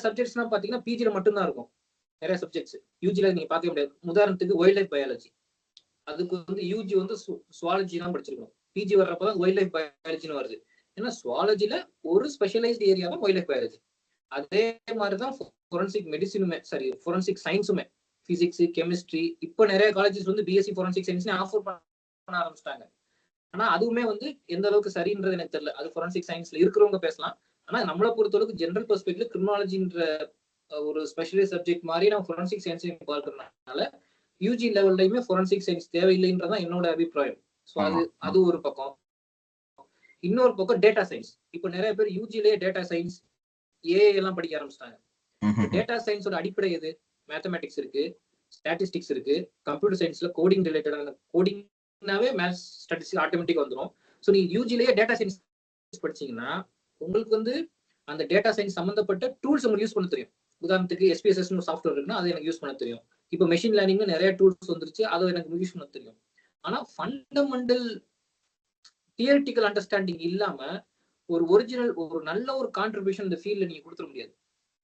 சப்ஜெக்ட்ஸ்லாம் பாத்தீங்கன்னா பிஜில மட்டும்தான் இருக்கும் நிறைய சப்ஜெக்ட்ஸ். யூஜில நீங்க பார்க்க முடியாது. உதாரணத்துக்கு வைல்ட் லைஃப் பயாலஜி, அதுக்கு வந்து யூஜி வந்து சுவாலஜி தான் படிச்சிருக்கணும். பிஜி வர்றப்பதான் வைல்ட் லைஃப் பயாலஜின்னு வருது. ஏன்னா சுவாலஜில ஒரு ஸ்பெஷலைஸ்ட் ஏரியா தான் வைல்ட் லைஃப் பயாலஜி. அதே மாதிரிதான் ஃபோரன்சிக் மெடிசினுமே, சாரி ஃபோரன்சிக் சயின்ஸுமே, பிசிக்ஸ், கெமிஸ்ட்ரி. இப்போ நிறைய காலேஜஸ் வந்து பிஎஸ்சி ஃபோரன்சிக் சயின்ஸ் ஆஃபர் பண்ண ஆரம்பிச்சிட்டாங்க. ஆனா அதுவுமே வந்து எந்த அளவுக்கு சரின்றது எனக்கு தெரியல. அது ஃபோரன்சிக் சயின்ஸ்ல இருக்கிறவங்க பேசலாம். ஆனா நம்மளை பொறுத்தளவுக்கு ஜென்ரல் பெர்ஸ்பெக்டிவ்ல கிரிமினாலஜின்ற ஒரு ஸ்பெஷலைஸ் சப்ஜெக்ட் மாதிரி நம்ம ஃபோரன்சிக் சயின்ஸையும் பார்க்கறதுனால யூஜி லெவல்லையுமே ஃபோரன்சிக் சயின்ஸ் தேவையில்லைன்றதான் என்னோட அபிப்பிராயம். ஸோ அது ஒரு பக்கம். இன்னொரு பக்கம் டேட்டா சயின்ஸ். இப்போ நிறைய பேர் யூஜிலேயே டேட்டா சயின்ஸ், ஏஐ எல்லாம் படிக்க ஆரம்பிச்சிட்டாங்க. டேட்டா சயின்ஸோட அடிப்படை எது? மேத்தமேட்டிக்ஸ் இருக்கு, ஸ்டாட்டிஸ்டிக்ஸ் இருக்கு, கம்ப்யூட்டர் சயின்ஸ்ல கோடிங் ரிலேட்டடான கோடிங்னாவே மேத்ஸ் ஸ்டாட்டிஸ்டிக்ஸ் ஆட்டோமேட்டிக் வந்துடும். ஸோ நீங்க யூஜிலேயே டேட்டா சயின்ஸ் படிச்சீங்கன்னா உங்களுக்கு வந்து அந்த டேட்டா சயின்ஸ் சம்பந்தப்பட்ட டூல்ஸ் உங்களுக்கு யூஸ் பண்ண தெரியும். உதாரணத்துக்கு SPSS சாஃப்ட்வேர் இருக்குன்னா அதை எனக்கு யூஸ் பண்ண தெரியும். இப்போ மெஷின் லேர்னிங்ல நிறைய டூல்ஸ் வந்துருச்சு, அதை எனக்கு யூஸ் பண்ண தெரியும். ஆனா ஃபண்டமெண்டல் தியரிட்டிக்கல் அண்டர்ஸ்டாண்டிங் இல்லாம ஒரு ஒரிஜினல் ஒரு நல்ல ஒரு கான்ட்ரிபியூஷன் இந்த ஃபீல்ட்ல நீங்க கொடுத்துட முடியாது.